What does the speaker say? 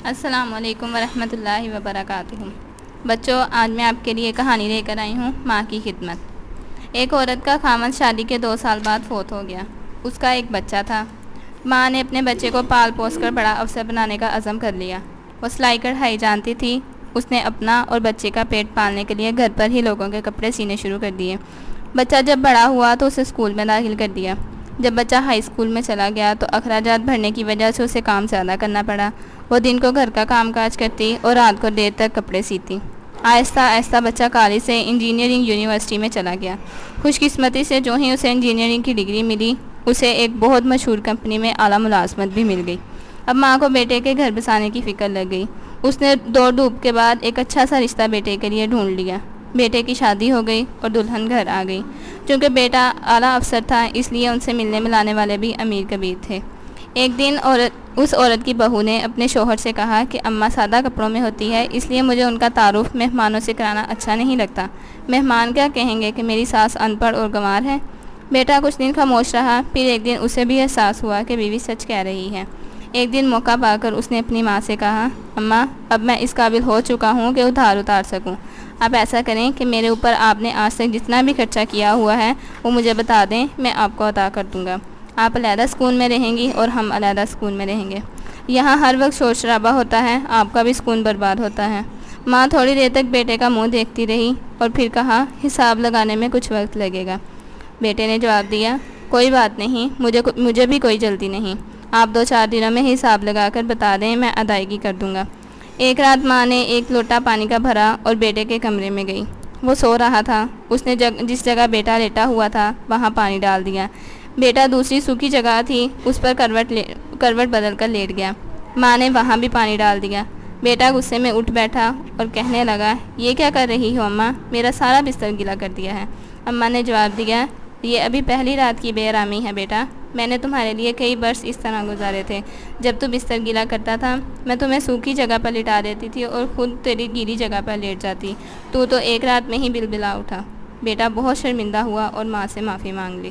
السلام علیکم ورحمۃ اللہ وبرکاتہ۔ بچوں، آج میں آپ کے لیے کہانی لے کر آئی ہوں، ماں کی خدمت۔ ایک عورت کا خاوند شادی کے 2 سال بعد فوت ہو گیا۔ اس کا ایک بچہ تھا۔ ماں نے اپنے بچے کو پال پوس کر بڑا افسر بنانے کا عزم کر لیا۔ وہ سلائی کڑھائی جانتی تھی۔ اس نے اپنا اور بچے کا پیٹ پالنے کے لیے گھر پر ہی لوگوں کے کپڑے سینے شروع کر دیے۔ بچہ جب بڑا ہوا تو اسے اسکول میں داخل کر دیا۔ جب بچہ ہائی اسکول میں چلا گیا تو اخراجات بڑھنے کی وجہ سے اسے کام زیادہ کرنا پڑا۔ وہ دن کو گھر کا کام کاج کرتی اور رات کو دیر تک کپڑے سیتی۔ آہستہ آہستہ بچہ کالج سے انجینئرنگ یونیورسٹی میں چلا گیا۔ خوش قسمتی سے جو ہی اسے انجینئرنگ کی ڈگری ملی، اسے ایک بہت مشہور کمپنی میں اعلیٰ ملازمت بھی مل گئی۔ اب ماں کو بیٹے کے گھر بسانے کی فکر لگ گئی۔ اس نے دوڑ دھوپ کے بعد ایک اچھا سا رشتہ بیٹے کے لیے ڈھونڈ لیا۔ بیٹے کی شادی ہو گئی اور دلہن گھر آ گئی۔ چونکہ بیٹا اعلیٰ افسر تھا، اس لیے ان سے ملنے ملانے والے بھی امیر کبیر تھے۔ ایک دن اس عورت کی بہو نے اپنے شوہر سے کہا کہ اماں سادہ کپڑوں میں ہوتی ہے، اس لیے مجھے ان کا تعارف مہمانوں سے کرانا اچھا نہیں لگتا۔ مہمان کیا کہیں گے کہ میری ساس ان پڑھ اور گنوار ہے۔ بیٹا کچھ دن خاموش رہا، پھر ایک دن اسے بھی احساس ہوا کہ بیوی سچ کہہ رہی ہے۔ ایک دن موقع پا کر اس نے اپنی ماں سے کہا، اماں اب میں اس قابل ہو چکا ہوں کہ ادھار اتار سکوں۔ آپ ایسا کریں کہ میرے اوپر آپ نے آج تک جتنا بھی خرچہ کیا ہوا ہے وہ مجھے بتا دیں، میں آپ کو عطا کر دوں گا۔ آپ علیحدہ سکون میں رہیں گی اور ہم علیحدہ سکون میں رہیں گے۔ یہاں ہر وقت شور شرابہ ہوتا ہے، آپ کا بھی سکون برباد ہوتا ہے۔ ماں تھوڑی دیر تک بیٹے کا منہ دیکھتی رہی اور پھر کہا، حساب لگانے میں کچھ وقت لگے گا۔ بیٹے نے جواب دیا، کوئی بات نہیں، مجھے بھی کوئی جلدی نہیں۔ آپ 2-4 دنوں میں حساب لگا کر بتا دیں، میں ادائیگی کر دوں گا۔ ایک رات ماں نے ایک لوٹا پانی کا بھرا اور بیٹے کے کمرے میں گئی۔ وہ سو رہا تھا۔ اس نے جس جگہ بیٹا لیٹا ہوا تھا وہاں پانی ڈال دیا۔ بیٹا دوسری سوکھی جگہ تھی، اس پر کروٹ بدل کر لیٹ گیا۔ ماں نے وہاں بھی پانی ڈال دیا۔ بیٹا غصے میں اٹھ بیٹھا اور کہنے لگا، یہ کیا کر رہی ہو اماں، میرا سارا بستر گیلا کر دیا ہے۔ اماں نے جواب دیا، یہ ابھی پہلی رات کی بے آرامی ہے بیٹا، میں نے تمہارے لیے کئی برس اس طرح گزارے تھے۔ جب تو بستر گیلا کرتا تھا میں تمہیں سوکھی جگہ پر لٹا دیتی تھی اور خود تیری گیلی جگہ پر لیٹ جاتی، تو ایک رات میں ہی بلبلا اٹھا۔ بیٹا بہت شرمندہ ہوا اور ماں سے معافی مانگ لی۔